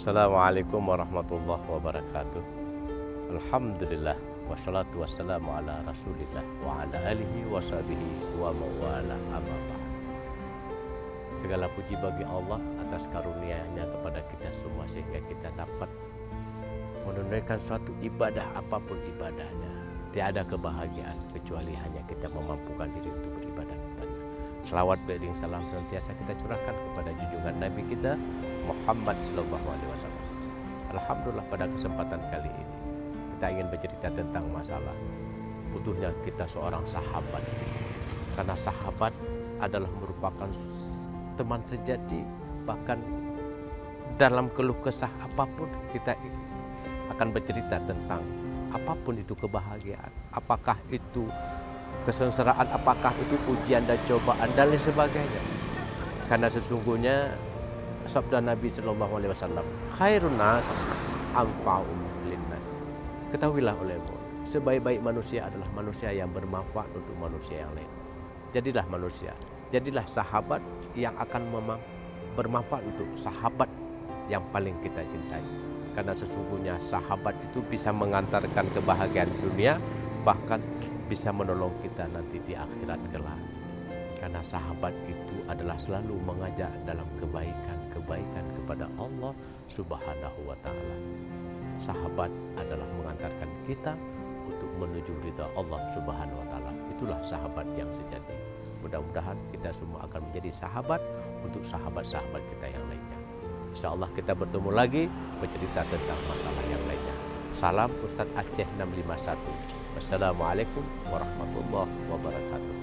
Assalamualaikum warahmatullahi wabarakatuh. Alhamdulillah wassalatu wassalamu ala Rasulillah wa ala alihi wa sahbihi wa mawala amma ba'd. Segala puji bagi Allah atas karunia-Nya kepada kita semua sehingga kita dapat menunaikan suatu ibadah apapun ibadahnya. Tiada kebahagiaan kecuali hanya kita memampukan diri untuk beribadah kepada. Selawat beriring salam senantiasa kita curahkan kepada junjungan Nabi kita Muhammad sallallahu alaihi wasallam. Alhamdulillah pada kesempatan kali ini kita ingin bercerita tentang masalah butuhnya kita seorang sahabat. Karena sahabat adalah merupakan teman sejati, bahkan dalam keluh kesah apapun kita akan bercerita tentang apapun itu kebahagiaan, apakah itu kesengsaraan, apakah itu ujian dan cobaan dan lain sebagainya. Karena sesungguhnya sabda Nabi sallallahu alaihi wasallam, khairun nas anfa'um linnas. Ketahuilah olehmu, sebaik-baik manusia adalah manusia yang bermanfaat untuk manusia yang lain. Jadilah manusia, jadilah sahabat yang akan bermanfaat untuk sahabat yang paling kita cintai. Karena sesungguhnya sahabat itu bisa mengantarkan kebahagiaan dunia, bahkan bisa menolong kita nanti di akhirat kelak. Karena sahabat itu adalah selalu mengajak dalam kebaikan kepada Allah Subhanahu wa Ta'ala. Sahabat adalah mengantarkan kita untuk menuju ridha Allah Subhanahu wa Ta'ala. Itulah sahabat yang sejati. Mudah-mudahan kita semua akan menjadi sahabat untuk sahabat-sahabat kita yang lainnya. InsyaAllah kita bertemu lagi bercerita tentang masalah yang lainnya. Salam Ustadz Aceh 651. Wassalamualaikum warahmatullahi wabarakatuh.